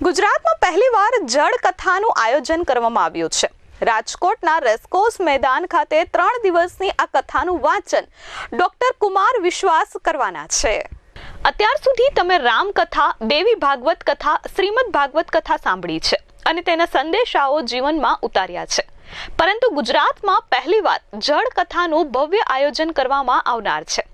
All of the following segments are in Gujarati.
ગુજરાતમાં પહેલીવાર જળ કથાનું આયોજન કરવામાં આવ્યું છે। રાજકોટના રેસકોર્સ મેદાન ખાતે 3 દિવસની આ કથાનું વાંચન ડોક્ટર કુમાર વિશ્વાસ કરવાના છે। અત્યાર સુધી તમે રામકથા, દેવી ભાગવત કથા, શ્રીમદ ભાગવત કથા સાંભળી છે અને તેના સંદેશાઓ જીવનમાં ઉતાર્યા છે, પરંતુ ગુજરાતમાં પહેલીવાર જળ કથાનું ભવ્ય આયોજન કરવામાં આવનાર છે।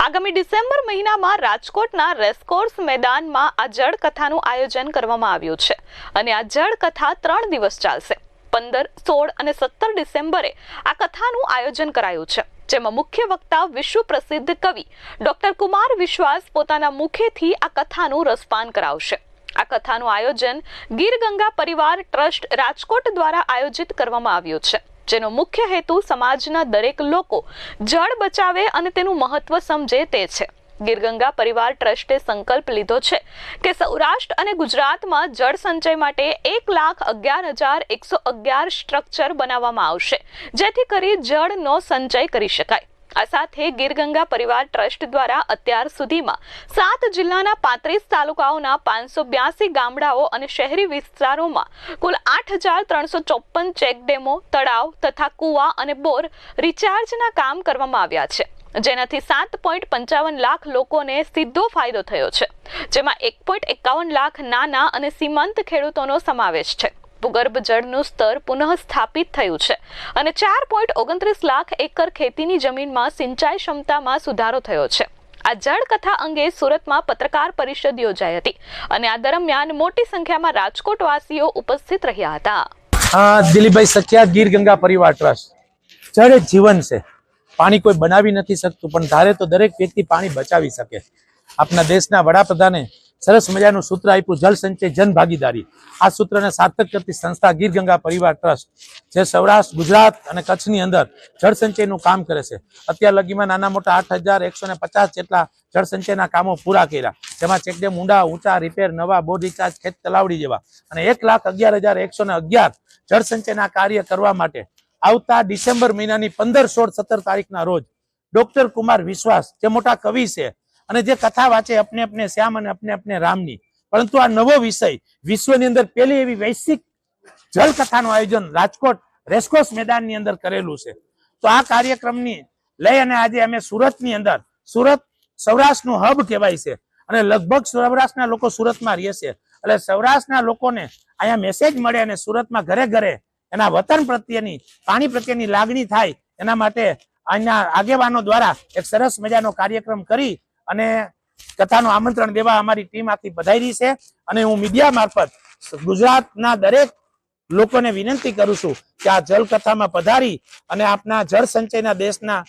આગામી ડિસેમ્બર મહિનામાં રાજકોટના રેસકોર્સ મેદાનમાં આ જળ કથાનું આયોજન કરવામાં આવ્યું છે અને આ જળ કથા 3 દિવસ ચાલશે। 15, 16 અને 17 ડિસેમ્બરે આ કથાનું આયોજન કરાયું છે, જેમાં મુખ્ય વક્તા વિશ્વ પ્રસિદ્ધ કવિ ડોક્ટર કુમાર વિશ્વાસ પોતાના મુખેથી આ કથાનું રસપાન કરાવશે। આ કથાનું આયોજન ગીર ગંગા પરિવાર ટ્રસ્ટ રાજકોટ દ્વારા આયોજિત કરવામાં આવ્યું છે, જેનો મુખ્ય હેતુ સમાજના દરેક લોકો જળ બચાવે અને તેનું મહત્વ સમજે તે છે। ગીર ગંગા પરિવાર ટ્રસ્ટે સંકલ્પ લીધો છે કે સૌરાષ્ટ્ર અને ગુજરાતમાં જળ સંચય માટે 1,11,111 સ્ટ્રક્ચર બનાવવામાં આવશે, જેથી કરી જળનો સંચય કરી શકાય। આ સાથે ગીર ગંગા પરિવાર ટ્રસ્ટ દ્વારા અત્યાર સુધીમાં 7 જિલ્લાના 35 તાલુકાઓના 582 ગામડાઓ અને શહેરી વિસ્તારોમાં કુલ 8,354 ચેકડેમો, તળાવ તથા કુવા અને બોર રિચાર્જના કામ કરવામાં આવ્યા છે, જેનાથી 7.55 લાખ લોકોને સીધો ફાયદો થયો છે, જેમાં 1.51 લાખ નાના અને સીમાંત ખેડૂતોનો સમાવેશ છે। ભૂગર્ભ જળનું સ્તર પુનઃ સ્થાપિત થયું છે અને 4.29 લાખ એકર ખેતીની જમીનમાં સિંચાઈ ક્ષમતામાં સુધારો થયો છે। આ જળ કથા અંગે સુરતમાં પત્રકાર પરિષદ યોજાઈ હતી અને આ દરમિયાન મોટી સંખ્યામાં રાજકોટ વાસીઓ ઉપસ્થિત રહ્યા હતા। દિલીપભાઈ સખિયા, ગીર ગંગા પરિવાર ટ્રસ્ટ। જળ એક જીવન છે, પાણી કોઈ બનાવી નથી શકતું, પણ ધારે તો દરેક વ્યક્તિ પાણી બચાવી શકે। આપના દેશના વડાપ્રધાને સરસ મજાનું સૂત્ર આપ્યું, જળ સંચય જન ભાગીદારી। આ સૂત્રને સાર્થક કરતી સંસ્થા ગીર ગંગા પરિવાર ટ્રસ્ટ, જે સૌરાષ્ટ્ર, ગુજરાત અને કચ્છની અંદર જળ સંચયનું કામ કરે છે। અત્યાર લગીમાં નાના મોટા 8,150 જેટલા જળ સંચયના કામો પૂરા કર્યા, જેમાં ચેકડેમ ઊંડા, ઊંચા, રિપેર, નવા બોર રિચાર્જ, ખેત તલાવડી જેવા, અને 1,11,111 જળ સંચયના કાર્ય કરવા માટે આવતા ડિસેમ્બર મહિનાની 15, 16, 17 તારીખના રોજ ડોક્ટર કુમાર વિશ્વાસ, જે મોટા કવિ છે અને જે કથા વાંચે અપને અપને શ્યામ અને અપને અપને રામની, પરંતુ આ નવો વિષય વિશ્વની અંદર પહેલી એવી વૈશ્વિક જળ કથાનું આયોજન રાજકોટ રેસકોર્સ મેદાનની અંદર કરેલું છે। તો આ કાર્યક્રમની લઈ અને આજે અમે સુરતની અંદર, સુરત સૌરાષ્ટ્રનું હબ કહેવાય છે અને લગભગ સૌરાષ્ટ્રના લોકો સુરતમાં રહે છે, એટલે સૌરાષ્ટ્રના લોકોને અહીંયા મેસેજ મળે અને સુરતમાં ઘરે ઘરે એના વતન પ્રત્યેની, પાણી પ્રત્યેની લાગણી થાય, એના માટે અહીંયા આગેવાનો દ્વારા એક સરસ મજાનો કાર્યક્રમ કરી અને કથાનું આમંત્રણ દેવા અમારી ટીમ આખી પધારી છે। અને હું મીડિયા મારફત ગુજરાતના દરેક લોકોને વિનંતી કરું છું કે આ જળ કથામાં પધારી અને આપના જળ સંચયના દેશના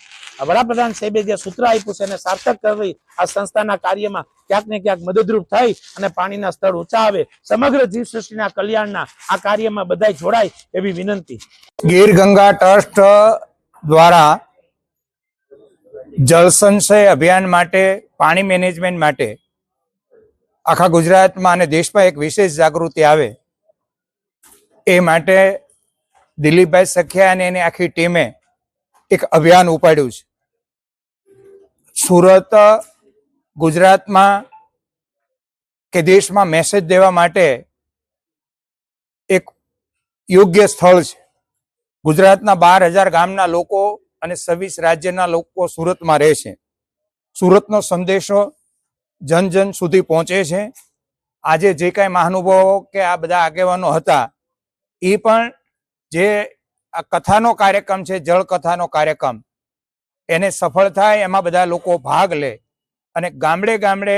વડાપ્રધાન સાહેબે જે સૂત્ર આપ્યું છે એને સાર્થક કરવી, આ સંસ્થાના કાર્યમાં ક્યાંક ને ક્યાંક મદદરૂપ થઈ અને પાણીના સ્તર ઊંચા આવે, સમગ્ર જીવસૃષ્ટિના કલ્યાણના આ કાર્યમાં બધાય જોડાય એવી વિનંતી। ગીર ગંગા ટ્રસ્ટ દ્વારા જળ સંચય અભિયાન માટે, પાણી મેનેજમેન્ટ માટે આખા ગુજરાતમાં અને દેશમાં એક વિશેષ જાગૃતિ આવે એ માટે દિલીપભાઈ સખિયા અને એની આખી ટીમે એક અભિયાન ઉપાડ્યું છે। સુરત ગુજરાતમાં કે દેશમાં મેસેજ દેવા માટે એક યોગ્ય સ્થળ છે। ગુજરાતના 12,000 ગામના લોકો અને 26 રાજ્યના લોકો સુરતમાં રહે છે। સુરતનો સંદેશો જન જન સુધી પહોંચે છે। આજે જે કાંઈ મહાનુભાવો કે આ બધા આગેવાનો હતા, એ પણ જે આ કથાનો કાર્યક્રમ છે, જળ કથાનો કાર્યક્રમ, એને સફળ થાય એમાં બધા લોકો ભાગ લે અને ગામડે ગામડે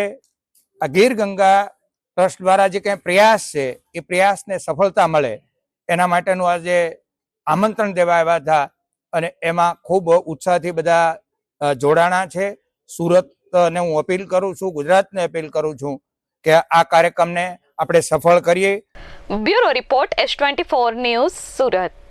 આ ગીર ગંગા ટ્રસ્ટ દ્વારા જે કંઈ પ્રયાસ છે એ પ્રયાસને સફળતા મળે એના માટેનું આજે આમંત્રણ દેવા આવ્યા હતા અને એમાં ખૂબ ઉત્સાહથી બધા જોડાણા છે। સુરતને હું અપીલ કરું છું, ગુજરાતને અપીલ કરું છું કે આ કાર્યક્રમને આપણે સફળ કરીએ। Bureau report S24 news, Surat.